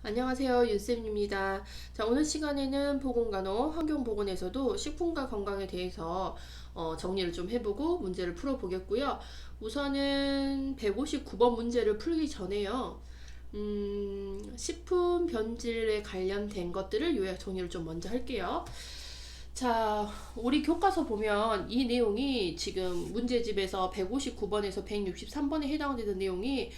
안녕하세요, 윤쌤입니다. 자, 오늘 시간에는 보건간호 환경보건에서도 식품과 건강에 대해서 정리를 좀 해보고 문제를 풀어보겠고요. 우선은 159번 문제를 풀기 전에요. 식품 변질에 관련된 것들을 요약 정리를 좀 먼저 할게요. 자, 우리 교과서 보면 이 내용이 지금 문제집에서 159번에서 163번에 해당되는 내용이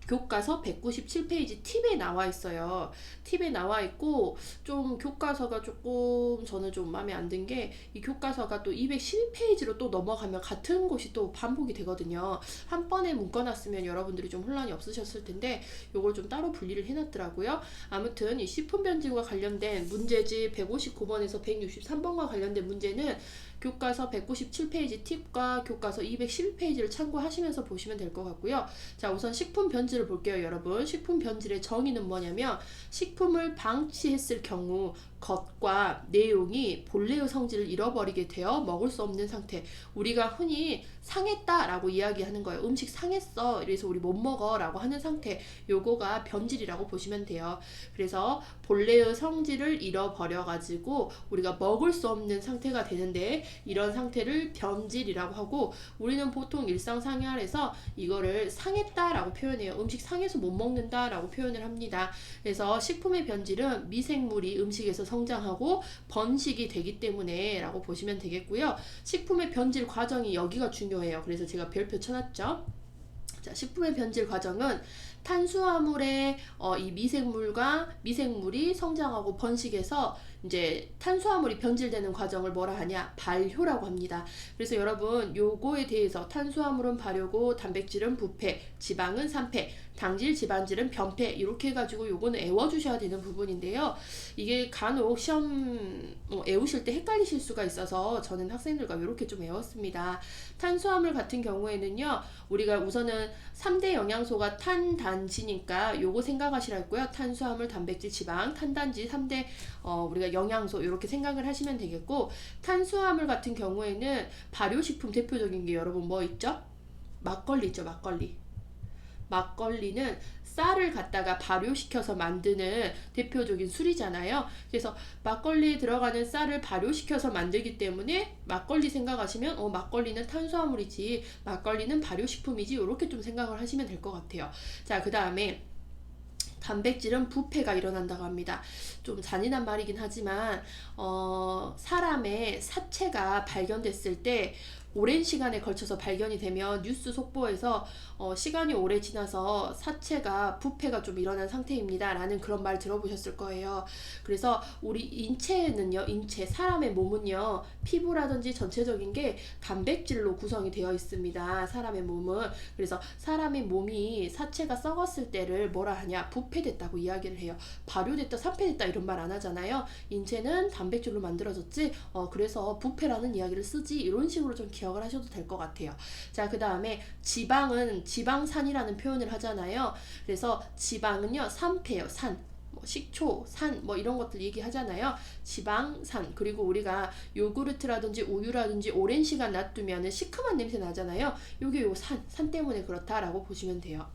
교과서 197페이지 팁에 나와 있어요. 팁에 나와 있고 좀 교과서가 조금 저는 좀 마음에 안 든 게 이 교과서가 또 212페이지로 또 넘어가면 같은 곳이 또 반복이 되거든요. 한 번에 묶어놨으면 여러분들이 좀 혼란이 없으셨을 텐데 요걸 좀 따로 분리를 해놨더라고요. 아무튼 이 식품 변질과 관련된 문제집 159번에서 163번과 관련된 문제는 교과서 197페이지 팁과 교과서 212페이지를 참고하시면서 보시면 될 것 같고요. 자, 우선 식품 변질을 볼게요, 여러분. 식품 변질의 정의는 뭐냐면 식품을 방치했을 경우 겉과 내용이 본래의 성질을 잃어버리게 되어 먹을 수 없는 상태. 우리가 흔히 상했다라고 이야기하는 거예요. 음식 상했어. 그래서 우리 못 먹어 라고 하는 상태. 요거가 변질이라고 보시면 돼요. 그래서 본래의 성질을 잃어버려 가지고 우리가 먹을 수 없는 상태가 되는데 이런 상태를 변질이라고 하고 우리는 보통 일상생활에서 이거를 상했다라고 표현해요. 음식 상해서 못 먹는다라고 표현을 합니다. 그래서 식품의 변질은 미생물이 음식에서 성장하고 번식이 되기 때문에 라고 보시면 되겠고요. 식품의 변질 과정이 여기가 중요해요. 그래서 제가 별표 쳐놨죠. 자, 식품의 변질 과정은 탄수화물의 이 미생물이 성장하고 번식해서 이제 탄수화물이 변질되는 과정을 뭐라 하냐? 발효라고 합니다. 그래서 여러분 요거에 대해서 탄수화물은 발효고 단백질은 부패, 지방은 산패, 당질, 지방질은 변패 이렇게 해가지고 요거는 외워주셔야 되는 부분인데요. 이게 간혹 시험 외우실 때 헷갈리실 수가 있어서 저는 학생들과 이렇게 좀 외웠습니다. 탄수화물 같은 경우에는요. 우리가 우선은 3대 영양소가 탄단지니까 요거 생각하시라 했고요. 탄수화물, 단백질, 지방, 탄단지 3대 우리가 영양소 이렇게 생각을 하시면 되겠고 탄수화물 같은 경우에는 발효식품 대표적인 게 여러분 뭐 있죠? 막걸리 있죠, 막걸리. 막걸리는 쌀을 갖다가 발효시켜서 만드는 대표적인 술이잖아요. 그래서 막걸리에 들어가는 쌀을 발효시켜서 만들기 때문에 막걸리 생각하시면 막걸리는 탄수화물이지 막걸리는 발효식품이지 이렇게 좀 생각을 하시면 될 것 같아요. 자, 그 다음에 단백질은 부패가 일어난다고 합니다. 좀 잔인한 말이긴 하지만 사람의 사체가 발견됐을 때 오랜 시간에 걸쳐서 발견이 되면 뉴스 속보에서 시간이 오래 지나서 사체가 부패가 좀 일어난 상태입니다 라는 그런 말 들어보셨을 거예요. 그래서 우리 인체는요, 사람의 몸은요, 피부라든지 전체적인 게 단백질로 구성이 되어 있습니다. 사람의 몸은. 그래서 사람의 몸이 사체가 썩었을 때를 뭐라 하냐? 부패됐다고 이야기를 해요. 발효됐다, 산패됐다 이런 말 안 하잖아요. 인체는 단백질로 만들어졌지 그래서 부패라는 이야기를 쓰지 이런 식으로 좀 기억을 하셔도 될 것 같아요. 자, 그 다음에 지방은 지방산이라는 표현을 하잖아요. 그래서 지방은요, 산패요. 산. 식초, 산, 이런 것들 얘기하잖아요. 지방산. 그리고 우리가 요구르트라든지 우유라든지 오랜 시간 놔두면 시큼한 냄새 나잖아요. 요게 요 산 때문에 그렇다라고 보시면 돼요.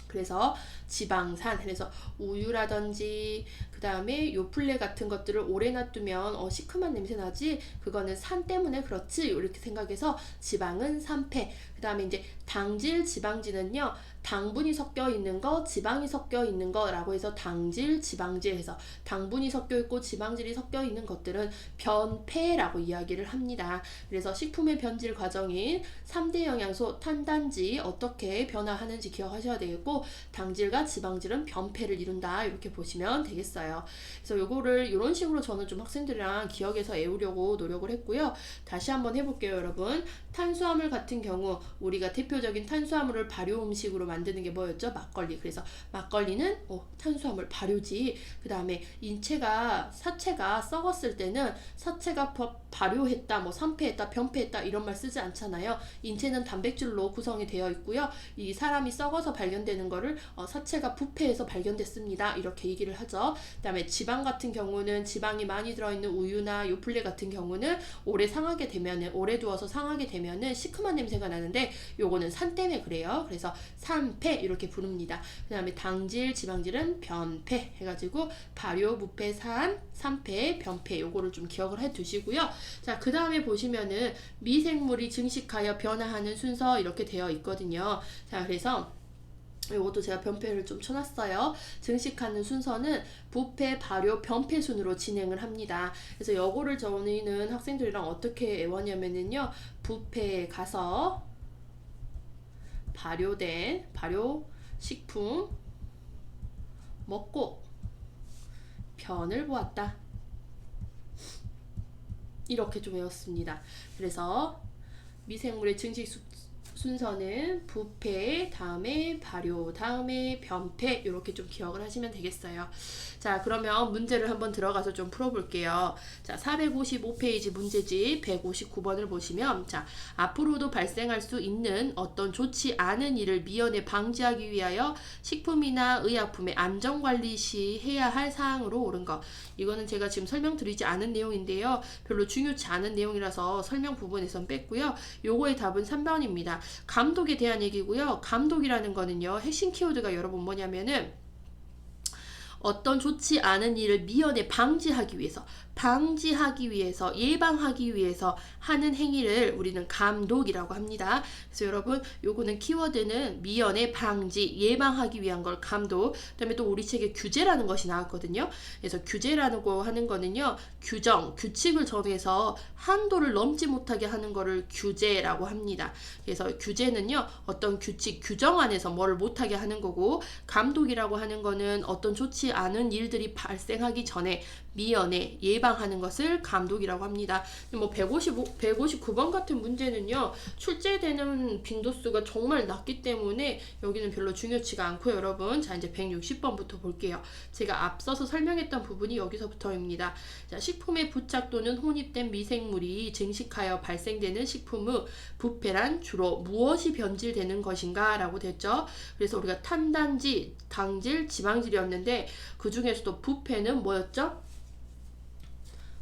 그래서 지방산, 그래서 우유라든지 그 다음에 요플레 같은 것들을 오래 놔두면 시큼한 냄새 나지, 그거는 산 때문에 그렇지 이렇게 생각해서 지방은 산패. 그 다음에 이제 당질, 지방질은요, 당분이 섞여 있는 거, 지방이 섞여 있는 거라고 해서 당질, 지방질 해서 당분이 섞여 있고 지방질이 섞여 있는 것들은 변패라고 이야기를 합니다. 그래서 식품의 변질 과정인 3대 영양소 탄단지 어떻게 변화하는지 기억하셔야 되겠고 당질과 지방질은 변패를 이룬다 이렇게 보시면 되겠어요. 그래서 요거를 이런 식으로 저는 좀 학생들이랑 기억해서 외우려고 노력을 했고요. 다시 한번 해볼게요, 여러분. 탄수화물 같은 경우 우리가 대표적인 탄수화물을 발효 음식으로 만드는 게 뭐였죠? 막걸리. 그래서 막걸리는 탄수화물 발효지. 그 다음에 사체가 썩었을 때는 사체가 발효했다, 산패했다, 변패했다 이런 말 쓰지 않잖아요. 인체는 단백질로 구성이 되어 있고요. 이 사람이 썩어서 발견되는 거를 사체가 부패해서 발견됐습니다. 이렇게 얘기를 하죠. 그 다음에 지방 같은 경우는 지방이 많이 들어있는 우유나 요플레 같은 경우는 오래 두어서 상하게 되면 되면은 시큼한 냄새가 나는데 요거는 산 때문에 그래요. 그래서 산패 이렇게 부릅니다. 그 다음에 당질, 지방질은 변패 해가지고 발효, 부패, 산패, 변패 요거를 좀 기억을 해 두시고요. 자, 그 다음에 보시면은 미생물이 증식하여 변화하는 순서 이렇게 되어 있거든요. 자, 그래서 요것도 제가 변패를 좀 쳐놨어요. 증식하는 순서는 부패, 발효, 변패 순으로 진행을 합니다. 그래서 요거를 저희는 학생들이랑 어떻게 외웠냐면은요, 부패에 가서 발효 식품 먹고 변을 보았다. 이렇게 좀 외웠습니다. 그래서 미생물의 증식 순서는 부패, 다음에 발효, 다음에 변패 이렇게 좀 기억을 하시면 되겠어요. 자, 그러면 문제를 한번 들어가서 좀 풀어볼게요. 자, 455페이지 문제집 159번을 보시면 자, 앞으로도 발생할 수 있는 어떤 좋지 않은 일을 미연에 방지하기 위하여 식품이나 의약품의 안전관리 시 해야 할 사항으로 옳은 것. 이거는 제가 지금 설명드리지 않은 내용인데요. 별로 중요치 않은 내용이라서 설명 부분에선 뺐고요. 요거의 답은 3번입니다. 감독에 대한 얘기고요. 감독이라는 거는요, 핵심 키워드가 여러분 뭐냐면은 어떤 좋지 않은 일을 미연에 방지하기 위해서, 예방하기 위해서 하는 행위를 우리는 감독이라고 합니다. 그래서 여러분, 요거는 키워드는 미연에 방지, 예방하기 위한 걸 감독. 그다음에 또 우리 책에 규제라는 것이 나왔거든요. 그래서 규제라는 거 하는 거는요, 규정, 규칙을 정해서 한도를 넘지 못하게 하는 거를 규제라고 합니다. 그래서 규제는요, 어떤 규칙, 규정 안에서 뭐를 못하게 하는 거고, 감독이라고 하는 거는 어떤 좋지 않은 일들이 발생하기 전에 미연에 예방하는 것을 감독이라고 합니다. 뭐 159번 같은 문제는요, 출제되는 빈도수가 정말 낮기 때문에 여기는 별로 중요치가 않고요, 여러분. 자, 이제 160번부터 볼게요. 제가 앞서서 설명했던 부분이 여기서부터입니다. 자, 식품에 부착 또는 혼입된 미생물이 증식하여 발생되는 식품의 부패란 주로 무엇이 변질되는 것인가 라고 됐죠. 그래서 우리가 탄단지, 당질, 지방질이었는데 그 중에서도 부패는 뭐였죠?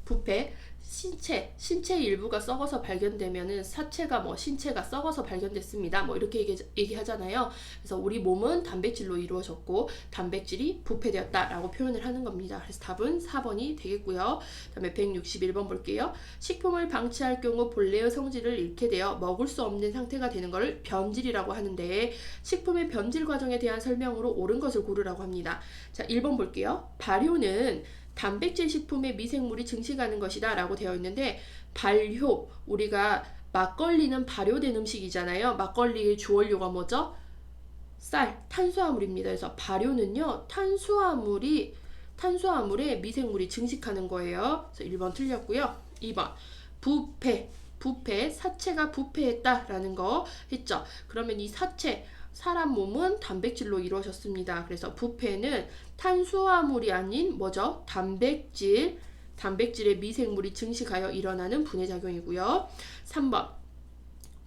부패, 신체 일부가 썩어서 발견되면은 신체가 썩어서 발견됐습니다. 뭐 이렇게 얘기하잖아요. 그래서 우리 몸은 단백질로 이루어졌고 단백질이 부패되었다라고 표현을 하는 겁니다. 그래서 답은 4번이 되겠고요. 그다음에 161번 볼게요. 식품을 방치할 경우 본래의 성질을 잃게 되어 먹을 수 없는 상태가 되는 것을 변질이라고 하는데 식품의 변질 과정에 대한 설명으로 옳은 것을 고르라고 합니다. 자, 1번 볼게요. 발효는 단백질 식품의 미생물이 증식하는 것이다 라고 되어 있는데, 발효, 우리가 막걸리는 발효된 음식이잖아요. 막걸리의 주원료가 뭐죠? 쌀, 탄수화물입니다. 그래서 발효는요, 탄수화물에 미생물이 증식하는 거예요. 그래서 1번 틀렸고요. 2번 부패, 사체가 부패했다라는 거 했죠. 그러면 이 사람 몸은 단백질로 이루어졌습니다. 그래서 부패는 탄수화물이 아닌 뭐죠? 단백질의 미생물이 증식하여 일어나는 분해작용이고요. 3번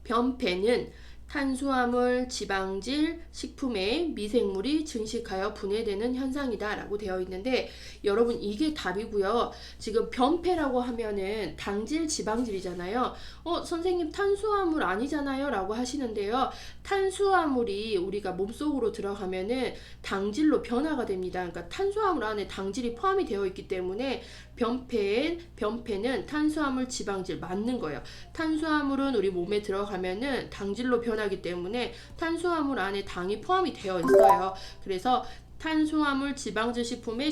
변패는 탄수화물, 지방질, 식품의 미생물이 증식하여 분해되는 현상이다 라고 되어 있는데, 여러분 이게 답이고요. 지금 변패라고 하면은 당질, 지방질이잖아요. 선생님 탄수화물 아니잖아요 라고 하시는데요. 탄수화물이 우리가 몸속으로 들어가면은 당질로 변화가 됩니다. 그러니까 탄수화물 안에 당질이 포함이 되어 있기 때문에 변패는 탄수화물, 지방질 맞는 거예요. 탄수화물은 우리 몸에 들어가면은 당질로 변하기 때문에 탄수화물 안에 당이 포함이 되어 있어요. 그래서 탄수화물, 지방질 식품의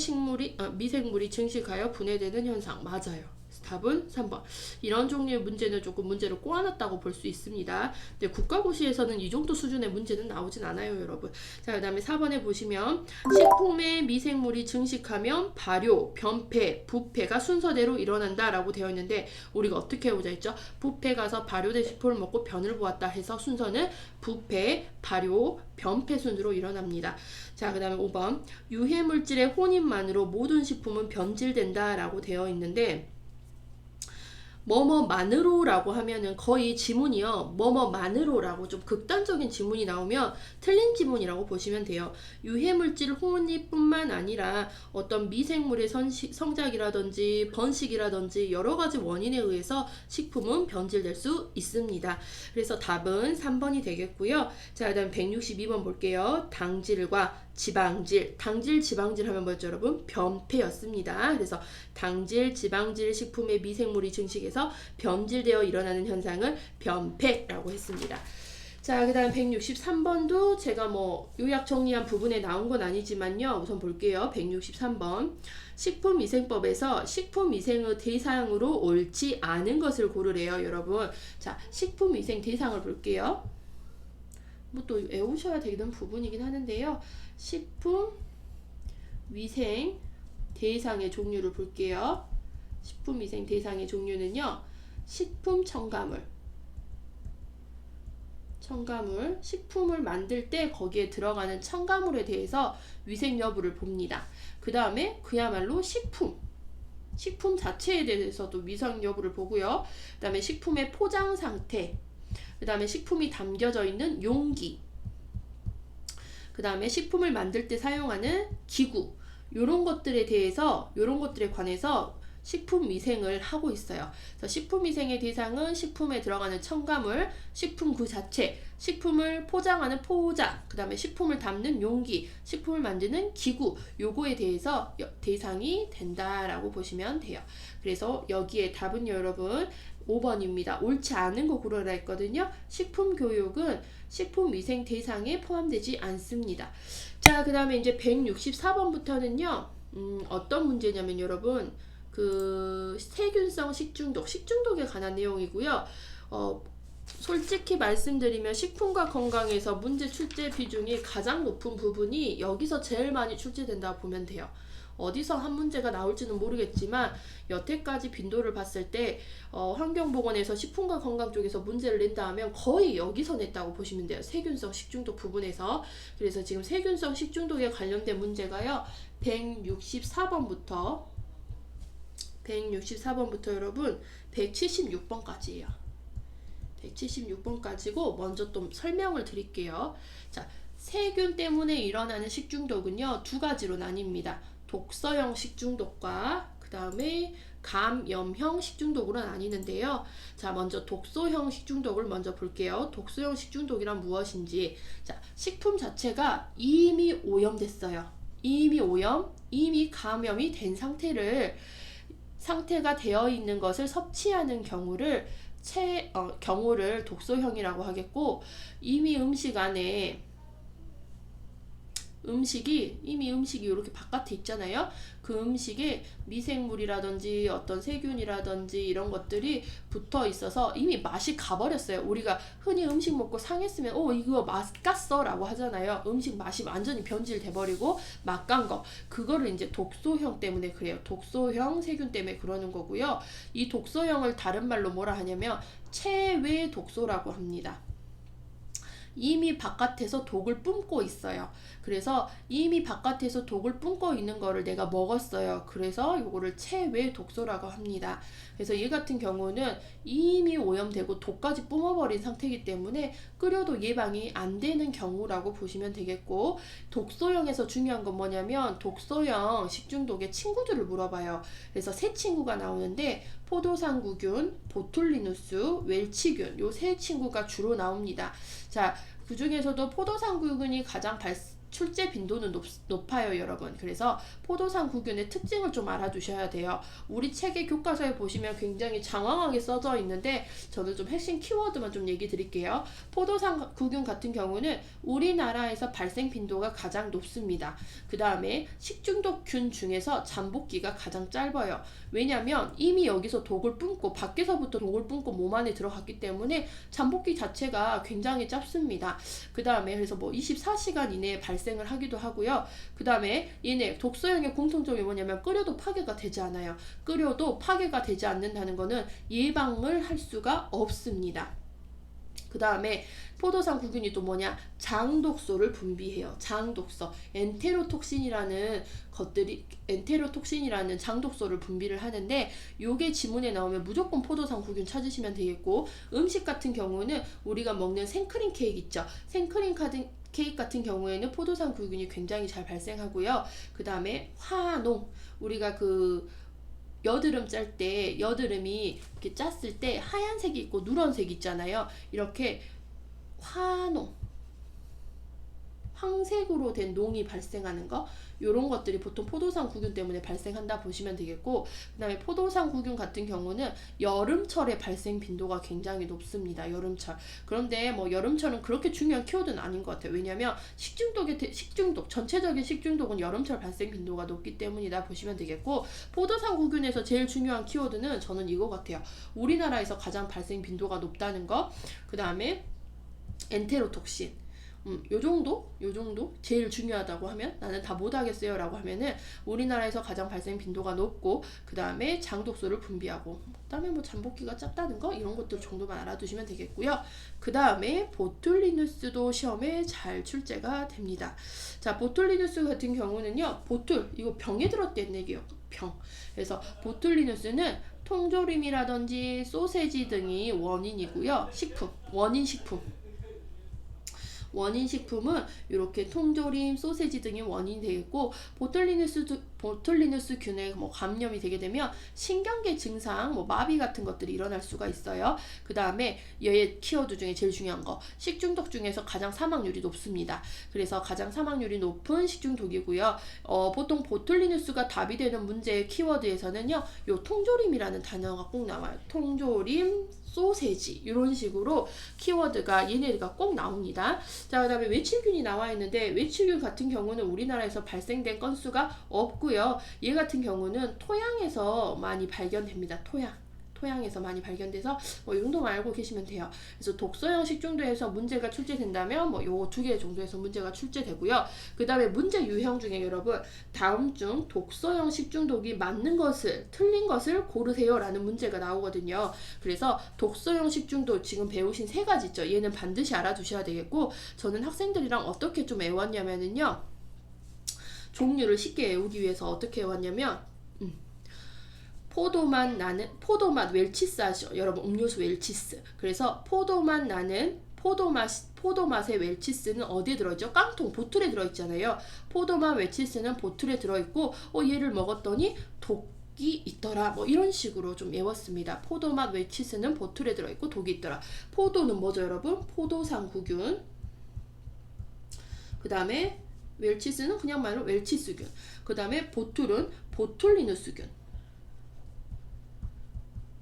미생물이 증식하여 분해되는 현상 맞아요. 답은 3번. 이런 종류의 문제는 조금 문제를 꼬아놨다고 볼 수 있습니다. 근데 국가고시에서는 이 정도 수준의 문제는 나오진 않아요, 여러분. 자, 그 다음에 4번에 보시면 식품의 미생물이 증식하면 발효, 변패, 부패가 순서대로 일어난다 라고 되어 있는데, 우리가 어떻게 해보자 했죠? 부패 가서 발효된 식품을 먹고 변을 보았다 해서 순서는 부패, 발효, 변패 순으로 일어납니다. 자, 그 다음에 5번 유해물질의 혼입만으로 모든 식품은 변질된다 라고 되어 있는데, 뭐뭐만으로라고 하면은 거의 지문이요. 뭐뭐만으로라고 좀 극단적인 지문이 나오면 틀린 지문이라고 보시면 돼요. 유해물질 혼입뿐만 아니라 어떤 미생물의 성장이라든지 번식이라든지 여러 가지 원인에 의해서 식품은 변질될 수 있습니다. 그래서 답은 3번이 되겠고요. 자, 그다음 162번 볼게요. 당질과 지방질, 당질, 지방질 하면 뭐였죠, 여러분? 변폐였습니다. 그래서 당질, 지방질 식품의 미생물이 증식해서 변질되어 일어나는 현상을 변폐라고 했습니다. 자, 그 다음 163번도 제가 뭐 요약 정리한 부분에 나온 건 아니지만요. 우선 볼게요. 163번. 식품위생법에서 식품위생의 대상으로 옳지 않은 것을 고르래요, 여러분. 자, 식품위생 대상을 볼게요. 뭐 또 외우셔야 되는 부분이긴 하는데요. 식품위생 대상의 종류를 볼게요. 식품위생 대상의 종류는요. 식품 첨가물, 식품을 만들 때 거기에 들어가는 첨가물에 대해서 위생 여부를 봅니다. 그 다음에 그야말로 식품 자체에 대해서도 위생 여부를 보고요. 그 다음에 식품의 포장 상태, 그 다음에 식품이 담겨져 있는 용기, 그 다음에 식품을 만들 때 사용하는 기구, 요런 것들에 관해서 식품위생을 하고 있어요. 그래서 식품위생의 대상은 식품에 들어가는 첨가물, 식품 그 자체, 식품을 포장하는 포장, 그 다음에 식품을 담는 용기, 식품을 만드는 기구, 요거에 대해서 대상이 된다라고 보시면 돼요. 그래서 여기에 답은 여러분 5번입니다. 옳지 않은 거 고르라 했거든요. 식품교육은 식품위생 대상에 포함되지 않습니다. 자, 그 다음에 이제 164번부터는요. 어떤 문제냐면 여러분 그 세균성 식중독에 관한 내용이고요. 솔직히 말씀드리면 식품과 건강에서 문제 출제 비중이 가장 높은 부분이 여기서 제일 많이 출제된다고 보면 돼요. 어디서 한 문제가 나올지는 모르겠지만 여태까지 빈도를 봤을 때 환경보건에서 식품과 건강 쪽에서 문제를 낸다 하면 거의 여기서 냈다고 보시면 돼요. 세균성 식중독 부분에서. 그래서 지금 세균성 식중독에 관련된 문제가요. 164번부터 여러분 176번까지예요. 176번까지고 먼저 또 설명을 드릴게요. 자, 세균 때문에 일어나는 식중독은요. 두 가지로 나뉩니다. 독서형 식중독과 그 다음에 감염형 식중독으로 나뉘는데요. 자, 먼저 독소형 식중독을 먼저 볼게요. 독소형 식중독이란 무엇인지. 자, 식품 자체가 이미 오염됐어요. 이미 감염이 된 상태가 되어 있는 것을 섭취하는 경우를 독소형이라고 하겠고, 이미 음식이 이렇게 바깥에 있잖아요. 그 음식에 미생물이라든지 어떤 세균이라든지 이런 것들이 붙어 있어서 이미 맛이 가버렸어요. 우리가 흔히 음식 먹고 상했으면 이거 맛 깠어 라고 하잖아요. 음식 맛이 완전히 변질돼 버리고 맛 간 거, 그거를 이제 독소형 때문에 그래요. 독소형 세균 때문에 그러는 거고요. 이 독소형을 다른 말로 뭐라 하냐면 체외 독소라고 합니다. 이미 바깥에서 독을 뿜고 있어요. 그래서 이미 바깥에서 독을 뿜고 있는 거를 내가 먹었어요. 그래서 요거를 체외 독소라고 합니다. 그래서 이 같은 경우는 이미 오염되고 독까지 뿜어버린 상태이기 때문에 끓여도 예방이 안 되는 경우라고 보시면 되겠고, 독소형에서 중요한 건 뭐냐면 독소형 식중독의 친구들을 물어봐요. 그래서 세 친구가 나오는데 포도상구균, 보툴리누스, 웰치균, 요 세 친구가 주로 나옵니다. 자, 그 중에서도 포도상구균이 가장 출제 빈도는 높아요, 여러분. 그래서 포도상구균의 특징을 좀 알아두셔야 돼요. 우리 책의 교과서에 보시면 굉장히 장황하게 써져 있는데 저는 좀 핵심 키워드만 좀 얘기 드릴게요. 포도상구균 같은 경우는 우리나라에서 발생 빈도가 가장 높습니다. 그 다음에 식중독균 중에서 잠복기가 가장 짧아요. 왜냐면 이미 여기서 독을 뿜고 밖에서부터 독을 뿜고 몸 안에 들어갔기 때문에 잠복기 자체가 굉장히 짧습니다. 그 다음에 그래서 뭐 24시간 이내에 발생을 하기도 하고요. 그 다음에 얘네 독소형의 공통점이 뭐냐면 끓여도 파괴가 되지 않아요. 끓여도 파괴가 되지 않는다는 거는 예방을 할 수가 없습니다. 그 다음에 포도상구균이 또 뭐냐? 장독소를 분비해요. 장독소. 엔테로톡신이라는 장독소를 분비를 하는데 요게 지문에 나오면 무조건 포도상구균 찾으시면 되겠고, 음식 같은 경우는 우리가 먹는 생크림 케이크 있죠. 케이크 같은 경우에는 포도상구균이 굉장히 잘 발생하고요. 그 다음에 화농. 우리가 그 여드름 짤 때 여드름이 이렇게 짰을 때 하얀색이 있고 누런색이 있잖아요. 이렇게 황색으로 된 농이 발생하는 거, 요런 것들이 보통 포도상구균 때문에 발생한다 보시면 되겠고, 그 다음에 포도상구균 같은 경우는 여름철에 발생 빈도가 굉장히 높습니다. 여름철. 그런데 뭐 여름철은 그렇게 중요한 키워드는 아닌 것 같아요. 왜냐면 전체적인 식중독은 여름철 발생 빈도가 높기 때문이다 보시면 되겠고, 포도상구균에서 제일 중요한 키워드는 저는 이거 같아요. 우리나라에서 가장 발생 빈도가 높다는 거, 그 다음에 엔테로톡신. 요 정도 제일 중요하다고 하면, 나는 다 못하겠어요 라고 하면은 우리나라에서 가장 발생 빈도가 높고, 그 다음에 장독소를 분비하고, 그 다음에 뭐 잠복기가 짧다는 거, 이런 것들 정도만 알아두시면 되겠고요. 그 다음에 보툴리누스도 시험에 잘 출제가 됩니다. 자, 보툴리누스 같은 경우는요, 이거 병에 들었다는 얘기예요. 병. 그래서 보툴리누스는 통조림이라든지 소세지 등이 원인이고요. 원인 식품은 이렇게 통조림, 소세지 등이 원인이 되겠고, 보툴리누스균에 뭐 감염이 되게 되면 신경계 증상, 뭐 마비 같은 것들이 일어날 수가 있어요. 그 다음에 얘 키워드 중에 제일 중요한 거, 식중독 중에서 가장 사망률이 높습니다. 그래서 가장 사망률이 높은 식중독이고요. 보통 보툴리누스가 답이 되는 문제의 키워드에서는요, 요 통조림이라는 단어가 꼭 나와요. 통조림, 소세지, 이런 식으로 키워드가 얘네가 꼭 나옵니다. 자, 그 다음에 외칠균이 나와 있는데, 외칠균 같은 경우는 우리나라에서 발생된 건수가 없고요. 얘 같은 경우는 토양에서 많이 발견됩니다. 토양에서 많이 발견돼서 이 정도만 알고 계시면 돼요. 그래서 독소형 식중독에서 문제가 출제된다면 요 2개 정도에서 문제가 출제되고요. 그 다음에 문제 유형 중에 여러분, 다음 중 독소형 식중독이 맞는 것을, 틀린 것을 고르세요 라는 문제가 나오거든요. 그래서 독소형 식중독 지금 배우신 3가지 있죠. 얘는 반드시 알아두셔야 되겠고, 저는 학생들이랑 어떻게 좀 외웠냐면은요, 종류를 쉽게 외우기 위해서 어떻게 외웠냐면, 포도맛 웰치스 아시죠? 여러분, 음료수 웰치스. 그래서 포도맛의 웰치스는 어디에 들어있죠? 깡통, 보틀에 들어있잖아요. 포도맛 웰치스는 보틀에 들어있고, 얘를 먹었더니 독이 있더라. 뭐 이런 식으로 좀 외웠습니다. 포도맛 웰치스는 보틀에 들어있고 독이 있더라. 포도는 뭐죠, 여러분? 포도상구균. 그 다음에 웰치스는 그냥 말로 웰치스균. 그 다음에 보툴은 보툴리누스균.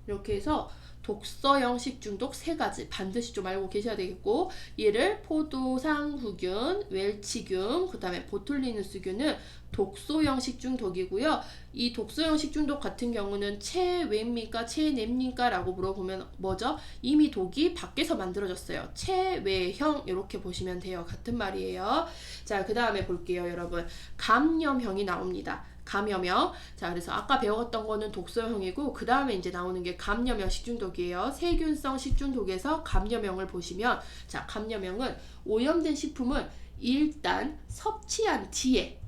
이렇게 해서 독소형 식중독 3가지 반드시 좀 알고 계셔야 되겠고, 얘를 포도상구균, 웰치균, 그 다음에 보툴리누스균은 독소형 식중독이고요. 이 독소형 식중독 같은 경우는 체외입니까 체내입니까 라고 물어보면 뭐죠? 이미 독이 밖에서 만들어졌어요. 체외형, 이렇게 보시면 돼요. 같은 말이에요. 자, 그 다음에 볼게요, 여러분. 감염형이 나옵니다. 감염형. 자, 그래서 아까 배웠던 거는 독소형이고, 그 다음에 이제 나오는 게 감염형 식중독이에요. 세균성 식중독에서 감염형을 보시면, 자, 감염형은 오염된 식품을 일단 섭취한 뒤에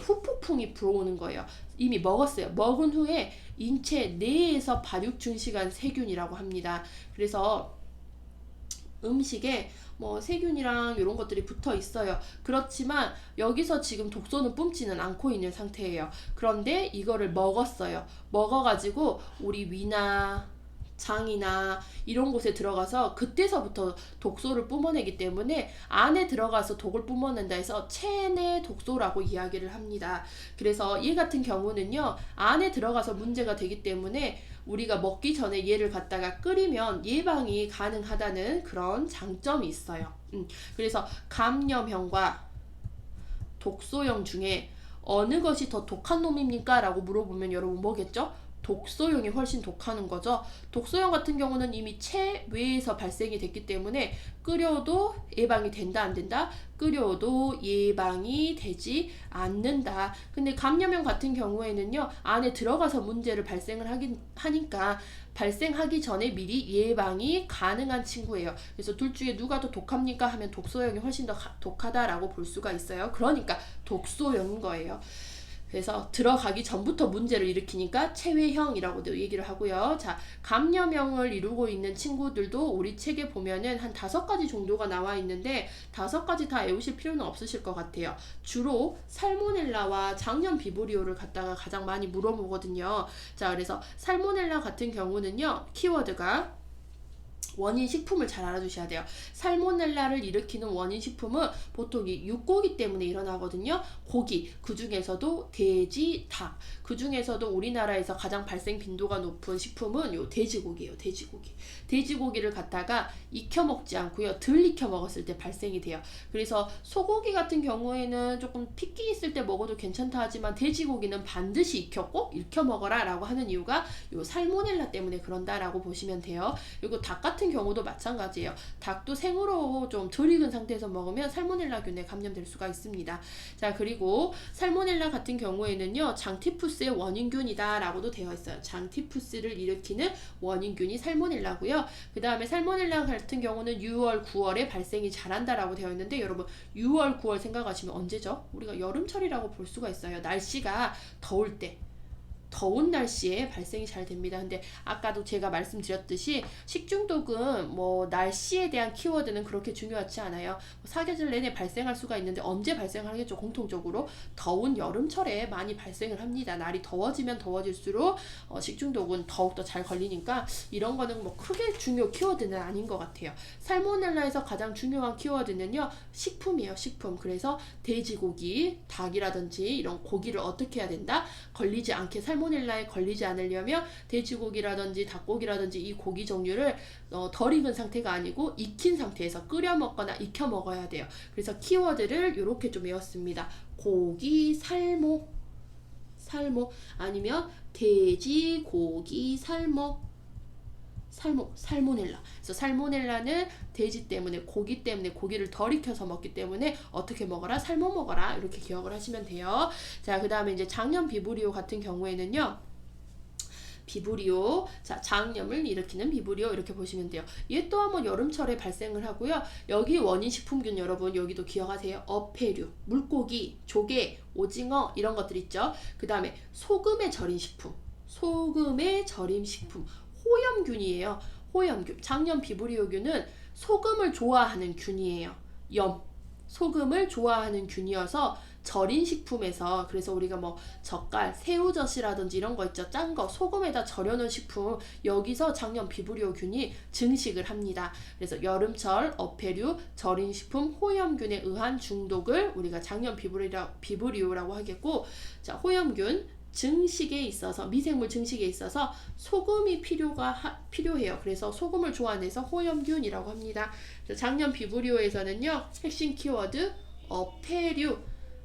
후폭풍이 불어오는 거예요. 이미 먹었어요. 먹은 후에 인체 내에서 발육 증식한 세균이라고 합니다. 그래서 음식에 세균이랑 이런 것들이 붙어 있어요. 그렇지만 여기서 지금 독소는 뿜지는 않고 있는 상태예요. 그런데 이거를 먹었어요. 먹어가지고 우리 위나 장이나 이런 곳에 들어가서 그때서부터 독소를 뿜어내기 때문에 안에 들어가서 독을 뿜어낸다 해서 체내 독소라고 이야기를 합니다. 그래서 얘 같은 경우는요, 안에 들어가서 문제가 되기 때문에 우리가 먹기 전에 얘를 갖다가 끓이면 예방이 가능하다는 그런 장점이 있어요. 그래서 감염형과 독소형 중에 어느 것이 더 독한 놈입니까? 라고 물어보면 여러분 뭐겠죠? 독소형이 훨씬 독하는 거죠. 독소형 같은 경우는 이미 체외에서 발생이 됐기 때문에 끓여도 예방이 된다 안 된다? 끓여도 예방이 되지 않는다. 근데 감염형 같은 경우에는요, 안에 들어가서 문제를 발생을 하니까 발생하기 전에 미리 예방이 가능한 친구예요. 그래서 둘 중에 누가 더 독합니까 하면 독소형이 훨씬 더 독하다라고 볼 수가 있어요. 그러니까 독소형인 거예요. 그래서 들어가기 전부터 문제를 일으키니까 체외형이라고도 얘기를 하고요. 자, 감염형을 이루고 있는 친구들도 우리 책에 보면은 한 5가지 정도가 나와 있는데 5가지 다 외우실 필요는 없으실 것 같아요. 주로 살모넬라와 장염 비브리오를 갖다가 가장 많이 물어보거든요. 자, 그래서 살모넬라 같은 경우는요, 키워드가 원인 식품을 잘 알아두셔야 돼요. 살모넬라를 일으키는 원인 식품은 보통 이 육고기 때문에 일어나거든요. 고기, 그 중에서도 돼지, 닭, 그 중에서도 우리나라에서 가장 발생 빈도가 높은 식품은 요 돼지고기예요. 돼지고기. 돼지고기를 갖다가 익혀 먹지 않고요, 덜 익혀 먹었을 때 발생이 돼요. 그래서 소고기 같은 경우에는 조금 핏기 있을 때 먹어도 괜찮다 하지만 돼지고기는 반드시 익혀 먹어라 라고 하는 이유가 요 살모넬라 때문에 그런다라고 보시면 돼요. 그리고 닭 같은 경우도 마찬가지예요. 닭도 생으로 좀 덜 익은 상태에서 먹으면 살모넬라균에 감염될 수가 있습니다. 자, 그리고 살모넬라 같은 경우에는요, 장티푸스의 원인균이다 라고도 되어 있어요. 장티푸스를 일으키는 원인균이 살모넬라고요. 그 다음에 살모넬라 같은 경우는 6월, 9월에 발생이 잘한다라고 되어 있는데, 여러분 6월, 9월 생각하시면 언제죠? 우리가 여름철이라고 볼 수가 있어요. 날씨가 더울 때, 더운 날씨에 발생이 잘 됩니다. 근데 아까도 제가 말씀드렸듯이 식중독은 뭐 날씨에 대한 키워드는 그렇게 중요하지 않아요. 사계절 내내 발생할 수가 있는데 언제 발생하겠죠? 공통적으로 더운 여름철에 많이 발생을 합니다. 날이 더워지면 더워질수록 식중독은 더욱더 잘 걸리니까 이런 거는 뭐 크게 중요 키워드는 아닌 것 같아요. 살모넬라에서 가장 중요한 키워드는요, 식품이에요. 식품. 그래서 돼지고기, 닭이라든지 이런 고기를 어떻게 해야 된다? 걸리지 않게, 살모넬라에 걸리지 않으려면 돼지고기라든지 닭고기라든지 이 고기 종류를 덜 익은 상태가 아니고 익힌 상태에서 끓여 먹거나 익혀 먹어야 돼요. 그래서 키워드를 이렇게 좀 외웠습니다. 고기 살모, 아니면 돼지고기 살모넬라. 그래서 살모넬라는 돼지 때문에, 고기 때문에, 고기를 덜 익혀서 먹기 때문에 어떻게 먹어라? 삶아 먹어라. 이렇게 기억을 하시면 돼요. 자, 그 다음에 이제 장염 비브리오 같은 경우에는요, 비브리오, 자, 장염을 일으키는 비브리오 이렇게 보시면 돼요. 얘 또 한번 여름철에 발생을 하고요. 여기 원인 식품균 여러분 여기도 기억하세요. 어패류, 물고기, 조개, 오징어 이런 것들 있죠. 그 다음에 소금에 절인 식품, 호염균이에요. 호염균. 장염 비브리오균은 소금을 좋아하는 균이에요. 소금을 좋아하는 균이어서 절인 식품에서, 그래서 우리가 뭐 젓갈, 새우젓이라든지 이런 거 있죠. 짠 거 소금에다 절여놓은 식품, 여기서 장염 비브리오균이 증식을 합니다. 그래서 여름철 어패류, 절인 식품, 호염균에 의한 중독을 우리가 장염 비브리오라고 하겠고, 자, 호염균 증식에 있어서, 미생물 증식에 있어서 소금이 필요해요. 그래서 소금을 좋아해서 호염균이라고 합니다. 장염 비브리오에서는요, 핵심 키워드 어패류,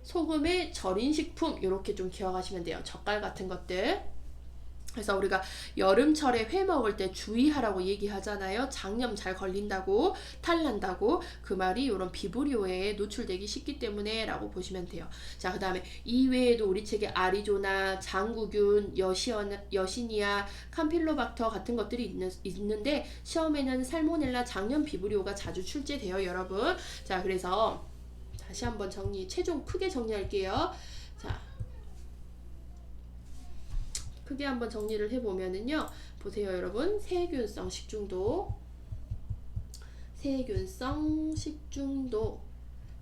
소금의 절인 식품 이렇게 좀 기억하시면 돼요. 젓갈 같은 것들. 그래서 우리가 여름철에 회 먹을 때 주의하라고 얘기하잖아요. 장염 잘 걸린다고, 탈난다고. 그 말이 이런 비브리오에 노출되기 쉽기 때문에 라고 보시면 돼요. 자, 그 다음에 이 외에도 우리 책에 아리조나, 장구균, 여시니아, 캄필로박터 같은 것들이 있는데 시험에는 살모넬라, 장염 비브리오가 자주 출제돼요, 여러분. 자, 그래서 다시 한번 최종 크게 정리할게요. 자, 크게 한번 정리를 해보면은요, 보세요 여러분. 세균성 식중독,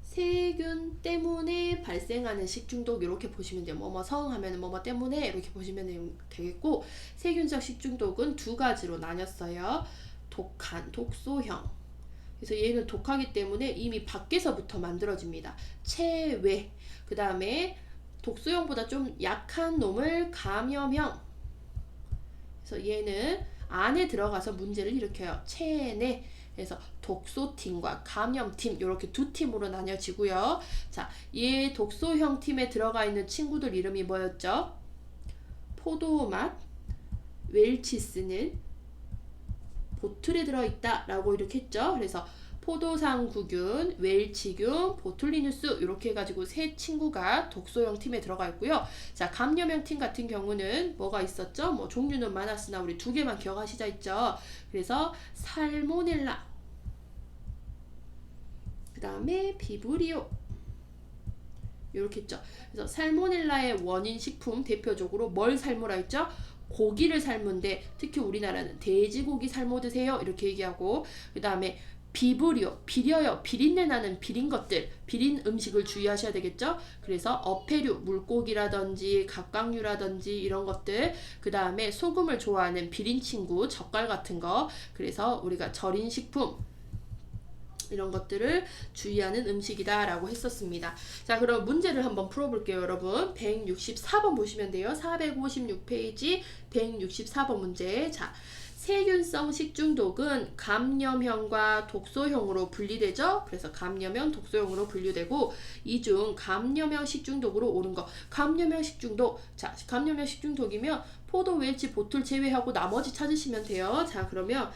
세균 때문에 발생하는 식중독 이렇게 보시면 돼요. 뭐뭐성 하면 뭐뭐 때문에 이렇게 보시면 되겠고, 세균성 식중독은 두 가지로 나뉘었어요. 독소형. 그래서 얘는 독하기 때문에 이미 밖에서부터 만들어집니다. 체외. 그 다음에 독소형보다 좀 약한 놈을 감염형. 그래서 얘는 안에 들어가서 문제를 일으켜요. 체내. 그래서 독소팀과 감염팀 이렇게 두 팀으로 나뉘어지고요. 자, 얘 독소형 팀에 들어가 있는 친구들 이름이 뭐였죠? 포도맛, 웰치스는 보툴에 들어있다 라고 이렇게 했죠. 그래서 포도상구균, 웰치균, 보툴리누스 이렇게 해가지고 세 친구가 독소형 팀에 들어가 있고요. 자, 감염형 팀 같은 경우는 뭐가 있었죠? 뭐 종류는 많았으나 우리 두 개만 기억하시자 있죠. 그래서 살모넬라, 그 다음에 비브리오 이렇게 했죠. 그래서 살모넬라의 원인 식품 대표적으로 뭘 삶으라 했죠? 고기를 삶은데 특히 우리나라는 돼지고기 삶아 드세요 이렇게 얘기하고, 그 다음에 비브리오, 비려요, 비린내 나는 비린 것들, 비린 음식을 주의하셔야 되겠죠. 그래서 어패류, 물고기라든지 갑각류라든지 이런 것들, 그 다음에 소금을 좋아하는 비린 친구, 젓갈 같은 거, 그래서 우리가 절인 식품 이런 것들을 주의하는 음식이다 라고 했었습니다. 자, 그럼 문제를 한번 풀어볼게요. 여러분 164번 보시면 돼요. 456페이지 164번 문제. 자, 세균성 식중독은 감염형과 독소형으로 분리되죠. 그래서 감염형, 독소형으로 분류되고, 이 중 감염형 식중독으로 옳은 거, 감염형 식중독. 자, 감염형 식중독이면 포도, 웰치, 보툴 제외하고 나머지 찾으시면 돼요. 자, 그러면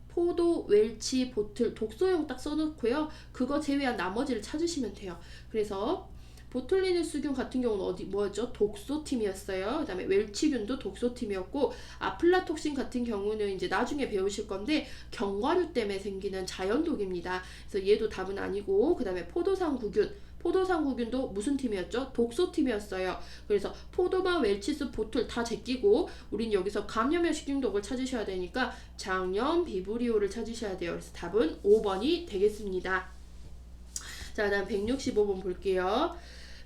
포도, 웰치, 보툴, 독소형 딱 써놓고요. 그거 제외한 나머지를 찾으시면 돼요. 그래서 보툴리누스균 같은 경우는 뭐였죠? 독소팀이었어요. 그 다음에 웰치균도 독소팀이었고, 아플라톡신 같은 경우는 이제 나중에 배우실 건데 견과류 때문에 생기는 자연독입니다. 그래서 얘도 답은 아니고, 그 다음에 포도상구균도 무슨 팀이었죠? 독소팀이었어요. 그래서 포도마, 웰치스, 보툴 다 제끼고, 우린 여기서 감염형 식중독을 찾으셔야 되니까 장염, 비브리오를 찾으셔야 돼요. 그래서 답은 5번이 되겠습니다. 자, 그 다음 165번 볼게요.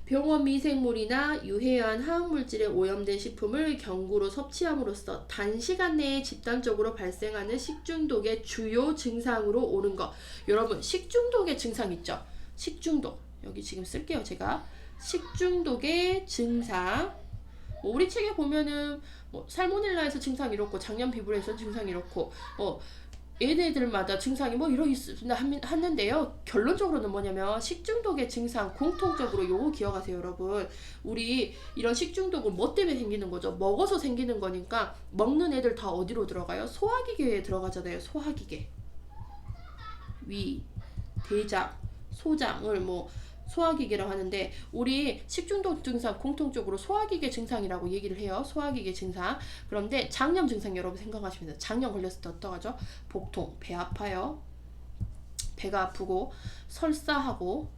병원 미생물이나 유해한 화학물질에 오염된 식품을 경구로 섭취함으로써 단시간 내에 집단적으로 발생하는 식중독의 주요 증상으로 옳은 것. 여러분, 식중독의 증상 있죠? 식중독. 여기 지금 쓸게요, 제가. 식중독의 증상. 우리 책에 보면은 살모넬라에서 증상 이렇고, 장염 비브리오에서 증상 이렇고, 얘네들마다 증상이 이러고 있습니다 하는데요. 결론적으로는 뭐냐면 식중독의 증상 공통적으로 요거 기억하세요, 여러분. 우리 이런 식중독은 뭐 때문에 생기는 거죠? 먹어서 생기는 거니까 먹는 애들 다 어디로 들어가요? 소화기계에 들어가잖아요. 소화기계. 위, 대장, 소장을 소화기계라고 하는데, 우리 식중독 증상 공통적으로 소화기계 증상이라고 얘기를 해요. 소화기계 증상. 그런데 장염 증상 여러분 생각하시면 돼요. 장염 걸렸을 때 어떡하죠? 복통, 배 아파요. 배가 아프고 설사하고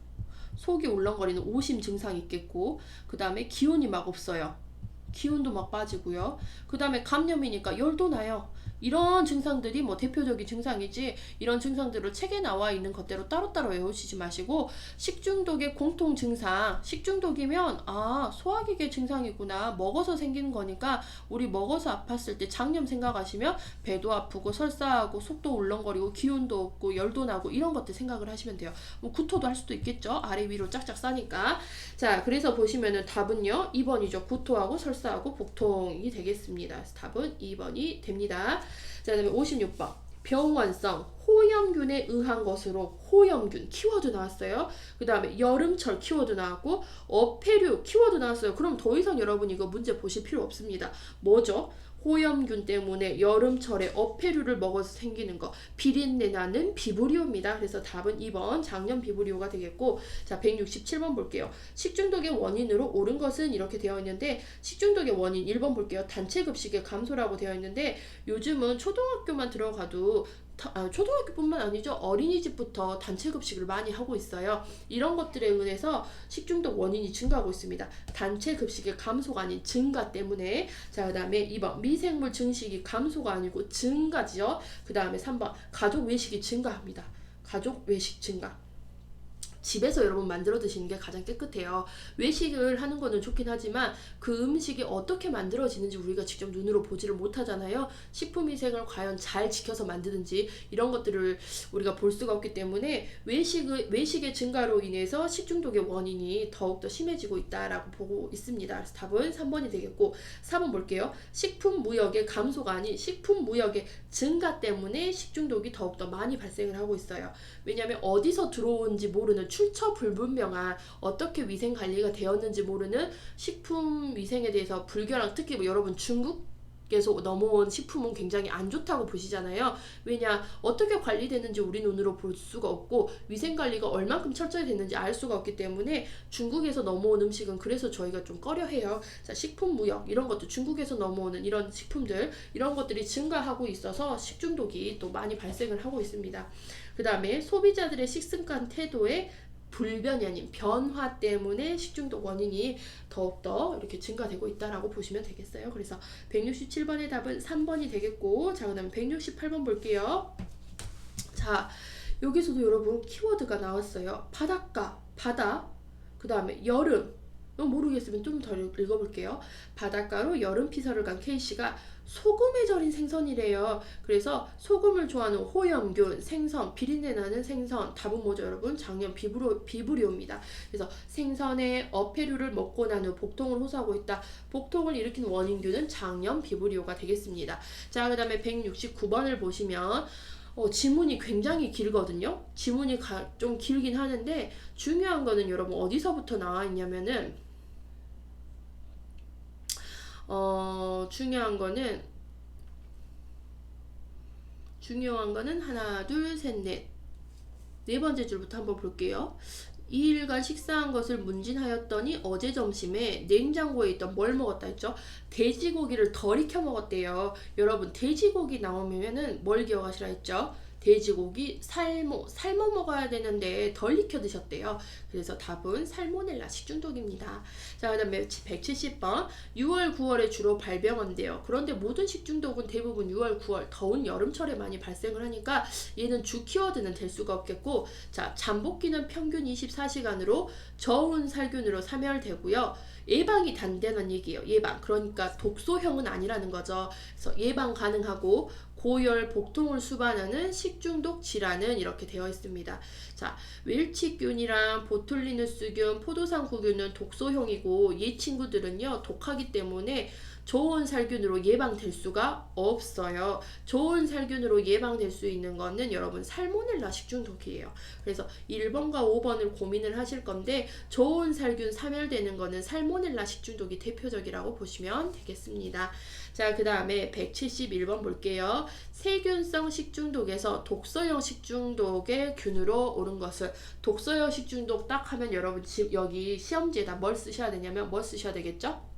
속이 울렁거리는 오심 증상이 있겠고, 그 다음에 기운이 막 없어요. 기운도 막 빠지고요. 그 다음에 감염이니까 열도 나요. 이런 증상들이 대표적인 증상이지, 이런 증상들을 책에 나와 있는 것대로 따로따로 외우시지 마시고, 식중독의 공통 증상, 식중독이면 소화기계 증상이구나, 먹어서 생기는 거니까 우리 먹어서 아팠을 때 장염 생각하시면 배도 아프고 설사하고 속도 울렁거리고 기운도 없고 열도 나고 이런 것들 생각을 하시면 돼요. 구토도 할 수도 있겠죠, 아래 위로 짝짝 싸니까. 자, 그래서 보시면은 답은요 2번이죠. 구토하고 설사하고 복통이 되겠습니다. 그래서 답은 2번이 됩니다. 자, 그 다음에 56번. 병원성 호염균에 의한 것으로, 호염균 키워드 나왔어요. 그 다음에 여름철 키워드 나왔고, 어패류 키워드 나왔어요. 그럼 더 이상 여러분 이거 문제 보실 필요 없습니다. 뭐죠? 호염균 때문에 여름철에 어패류를 먹어서 생기는 거, 비린내 나는 비브리오입니다. 그래서 답은 2번 장염 비브리오가 되겠고, 자 167번 볼게요. 식중독의 원인으로 옳은 것은 이렇게 되어 있는데, 식중독의 원인 1번 볼게요. 단체 급식의 감소라고 되어 있는데, 요즘은 초등학교만 들어가도 초등학교뿐만 아니죠. 어린이집부터 단체 급식을 많이 하고 있어요. 이런 것들에 의해서 식중독 원인이 증가하고 있습니다. 단체 급식의 감소가 아닌 증가 때문에. 자, 그 다음에 2번 미생물 증식이 감소가 아니고 증가죠. 그 다음에 3번 가족 외식이 증가합니다. 가족 외식 증가. 집에서 여러분 만들어 드시는 게 가장 깨끗해요. 외식을 하는 거는 좋긴 하지만 그 음식이 어떻게 만들어지는지 우리가 직접 눈으로 보지를 못하잖아요. 식품위생을 과연 잘 지켜서 만드는지 이런 것들을 우리가 볼 수가 없기 때문에 외식의 증가로 인해서 식중독의 원인이 더욱더 심해지고 있다라고 보고 있습니다. 그래서 답은 3번이 되겠고, 4번 볼게요. 식품무역의 감소가 아닌 식품무역의 증가 때문에 식중독이 더욱더 많이 발생을 하고 있어요. 왜냐하면 어디서 들어온지 모르는, 출처 불분명한, 어떻게 위생 관리가 되었는지 모르는 식품 위생에 대해서 불결한, 특히 여러분 중국에 계속 넘어온 식품은 굉장히 안 좋다고 보시잖아요. 왜냐, 어떻게 관리되는지 우리 눈으로 볼 수가 없고 위생관리가 얼만큼 철저히 됐는지 알 수가 없기 때문에 중국에서 넘어온 음식은 그래서 저희가 좀 꺼려해요. 자, 식품무역 이런 것도 중국에서 넘어오는 이런 식품들 이런 것들이 증가하고 있어서 식중독이 또 많이 발생을 하고 있습니다. 그 다음에 소비자들의 식습관 태도에 불변이 아닌 변화 때문에 식중독 원인이 더욱더 이렇게 증가되고 있다라고 보시면 되겠어요. 그래서 167번의 답은 3번이 되겠고, 자, 그 다음에 168번 볼게요. 자, 여기서도 여러분 키워드가 나왔어요. 바닷가, 바다, 그 다음에 여름. 모르겠으면 좀 더 읽어볼게요. 바닷가로 여름 피서를 간 K씨가 소금에 절인 생선이래요. 그래서 소금을 좋아하는 호염균, 생선, 비린내 나는 생선, 답은 뭐죠 여러분? 작년 비브리오입니다. 그래서 생선의 어패류를 먹고 난 후 복통을 호소하고 있다. 복통을 일으킨 원인균은 작년 비브리오가 되겠습니다. 자, 그 다음에 169번을 보시면 지문이 굉장히 길거든요. 지문이 좀 길긴 하는데 중요한 거는 여러분 어디서부터 나와 있냐면은 중요한 거는 하나, 둘, 셋, 넷. 네 번째 줄부터 한번 볼게요. 2일간 식사한 것을 문진하였더니 어제 점심에 냉장고에 있던 뭘 먹었다 했죠? 돼지고기를 덜 익혀 먹었대요. 여러분 돼지고기 나오면은 뭘 기억하시라 했죠? 돼지고기 삶어 먹어야 되는데 덜 익혀 드셨대요. 그래서 답은 살모넬라 식중독입니다. 자, 그 다음에 170번 6월 9월에 주로 발병한대요. 그런데 모든 식중독은 대부분 6월 9월 더운 여름철에 많이 발생을 하니까 얘는 주 키워드는 될 수가 없겠고, 자, 잠복기는 평균 24시간으로 저온 살균으로 사멸되고요. 예방이 단단한 얘기예요. 예방. 그러니까 독소형은 아니라는 거죠. 그래서 예방 가능하고 고열, 복통을 수반하는 식중독 질환은 이렇게 되어 있습니다. 자, 웰치균이랑 보툴리누스균, 포도상구균은 독소형이고 이 친구들은요 독하기 때문에 저온 살균으로 예방될 수가 없어요. 저온 살균으로 예방될 수 있는 거는 여러분 살모넬라 식중독이에요. 그래서 1번과 5번을 고민을 하실 건데 저온 살균 사멸되는 거는 살모넬라 식중독이 대표적이라고 보시면 되겠습니다. 자, 그 다음에 171번 볼게요. 세균성 식중독에서 독소형 식중독의 균으로 오른 것을, 독소형 식중독 딱 하면 여러분 여기 시험지에다 뭘 쓰셔야 되냐면 뭘 쓰셔야 되겠죠?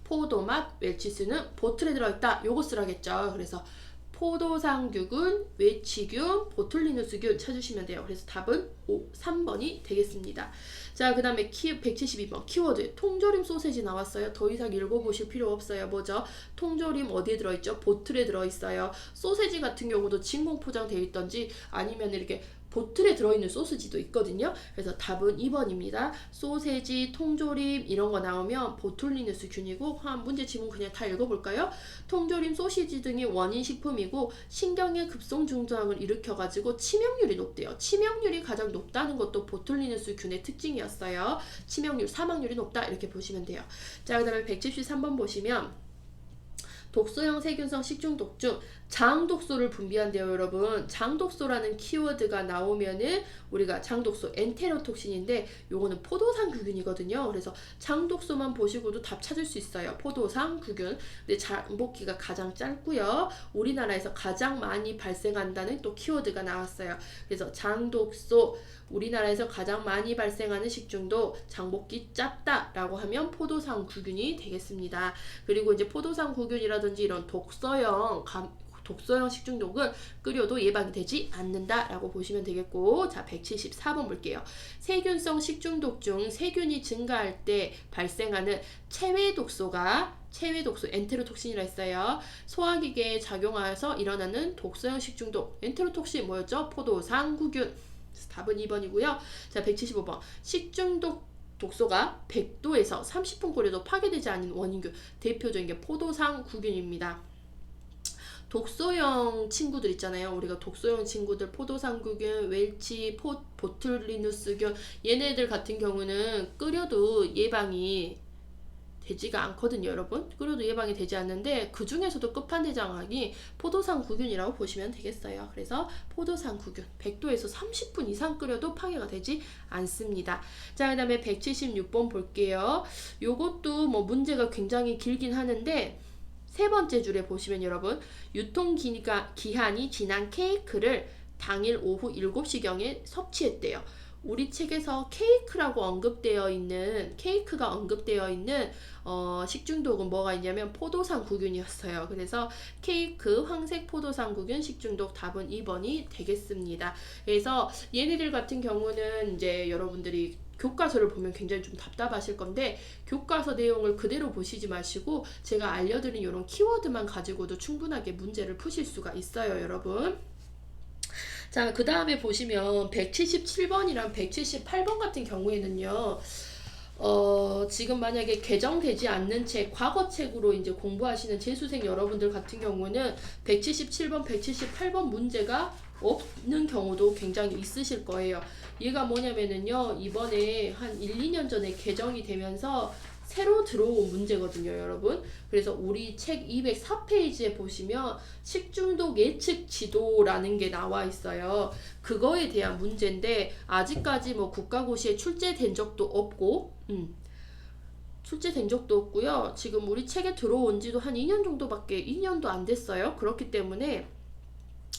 포도맛 웰치스는 보틀에 들어있다. 요거 쓰라겠죠. 그래서 포도상균, 웰치균, 보툴리누스균 찾으시면 돼요. 그래서 답은 3번이 되겠습니다. 자, 그 다음에 172번 키워드 통조림 소세지 나왔어요. 더 이상 읽어보실 필요 없어요. 뭐죠? 통조림 어디에 들어있죠? 보틀에 들어있어요. 소세지 같은 경우도 진공 포장되어 있던지 아니면 이렇게 보틀에 들어있는 소시지도 있거든요. 그래서 답은 2번입니다. 소세지, 통조림 이런 거 나오면 보툴리누스 균이고, 문제 지문 그냥 다 읽어볼까요? 통조림, 소시지 등이 원인 식품이고 신경의 급성 중독을 일으켜가지고 치명률이 높대요. 치명률이 가장 높다는 것도 보툴리누스 균의 특징이었어요. 치명률, 사망률이 높다 이렇게 보시면 돼요. 자, 그 다음에 173번 보시면 독소형 세균성 식중독 중 장독소를 분비한대요. 여러분 장독소라는 키워드가 나오면은 우리가 장독소 엔테로톡신인데 요거는 포도상구균이거든요. 그래서 장독소만 보시고도 답 찾을 수 있어요. 포도상구균. 근데 잠복기가 가장 짧고요. 우리나라에서 가장 많이 발생한다는 또 키워드가 나왔어요. 그래서 장독소 우리나라에서 가장 많이 발생하는 식중독 장복기 짧다라고 하면 포도상구균이 되겠습니다. 그리고 이제 포도상구균이라든지 이런 독소형 식중독은 끓여도 예방이 되지 않는다라고 보시면 되겠고, 자 174번 볼게요. 세균성 식중독 중 세균이 증가할 때 발생하는 체외독소 엔테로톡신이라 했어요. 소화기계에 작용하여서 일어나는 독소형 식중독 엔테로톡신 뭐였죠? 포도상구균. 답은 2번이고요. 자 175번 식중독 독소가 100도에서 30분 끓여도 파괴되지 않는 원인균 대표적인 게 포도상구균입니다. 독소형 친구들 있잖아요. 우리가 독소형 친구들 포도상구균, 웰치, 보툴리누스균 얘네들 같은 경우는 끓여도 예방이 되지가 않거든요. 여러분 끓여도 예방이 되지 않는데 그 중에서도 끝판대장이 포도상구균이라고 보시면 되겠어요. 그래서 포도상구균 100도에서 30분 이상 끓여도 파괴가 되지 않습니다. 자, 그 다음에 176번 볼게요. 요것도 뭐 문제가 굉장히 길긴 하는데 세 번째 줄에 보시면 여러분 기한이 지난 케이크를 당일 오후 7시경에 섭취했대요. 우리 책에서 케이크가 언급되어 있는 식중독은 뭐가 있냐면 포도상구균이었어요. 그래서 케이크, 황색 포도상구균 식중독 답은 2번이 되겠습니다. 그래서 얘네들 같은 경우는 이제 여러분들이 교과서를 보면 굉장히 좀 답답하실 건데 교과서 내용을 그대로 보시지 마시고 제가 알려드린 이런 키워드만 가지고도 충분하게 문제를 푸실 수가 있어요, 여러분. 자, 그 다음에 보시면 177번이랑 178번 같은 경우에는요, 지금 만약에 개정되지 않는 책, 과거 책으로 이제 공부하시는 재수생 여러분들 같은 경우는 177번, 178번 문제가 없는 경우도 굉장히 있으실 거예요. 얘가 뭐냐면은요, 이번에 한 1, 2년 전에 개정이 되면서 새로 들어온 문제거든요, 여러분. 그래서 우리 책 204페이지에 보시면 식중독 예측 지도라는 게 나와 있어요. 그거에 대한 문제인데 아직까지 뭐 국가고시에 출제된 적도 없고 출제된 적도 없고요. 지금 우리 책에 들어온 지도 한 2년 정도밖에 2년도 안 됐어요. 그렇기 때문에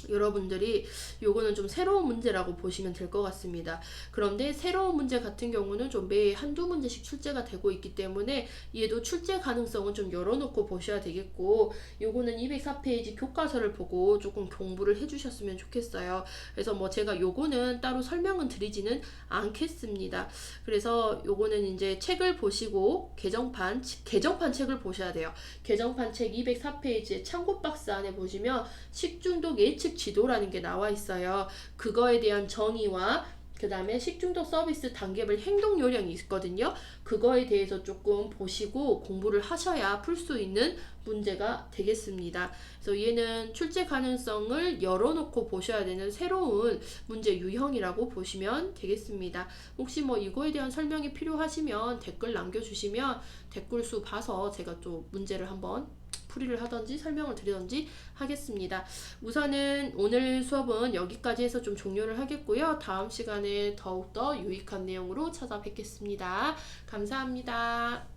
여러분들이 요거는 좀 새로운 문제라고 보시면 될 것 같습니다. 그런데 새로운 문제 같은 경우는 좀 매해 한두 문제씩 출제가 되고 있기 때문에 얘도 출제 가능성은 좀 열어놓고 보셔야 되겠고, 요거는 204페이지 교과서를 보고 조금 공부를 해주셨으면 좋겠어요. 그래서 뭐 제가 요거는 따로 설명은 드리지는 않겠습니다. 그래서 요거는 이제 책을 보시고 개정판 책을 보셔야 돼요. 개정판 책 204페이지에 참고 박스 안에 보시면 식중독 예측 지도라는 게 나와 있어요. 그거에 대한 정의와 그 다음에 식중독 서비스 단계별 행동 요령이 있거든요. 그거에 대해서 조금 보시고 공부를 하셔야 풀 수 있는 문제가 되겠습니다. 그래서 얘는 출제 가능성을 열어놓고 보셔야 되는 새로운 문제 유형이라고 보시면 되겠습니다. 혹시 뭐 이거에 대한 설명이 필요하시면 댓글 남겨주시면 댓글 수 봐서 제가 또 문제를 한번 풀이를 하던지 설명을 드리던지 하겠습니다. 우선은 오늘 수업은 여기까지 해서 좀 종료를 하겠고요. 다음 시간에 더욱더 유익한 내용으로 찾아뵙겠습니다. 감사합니다.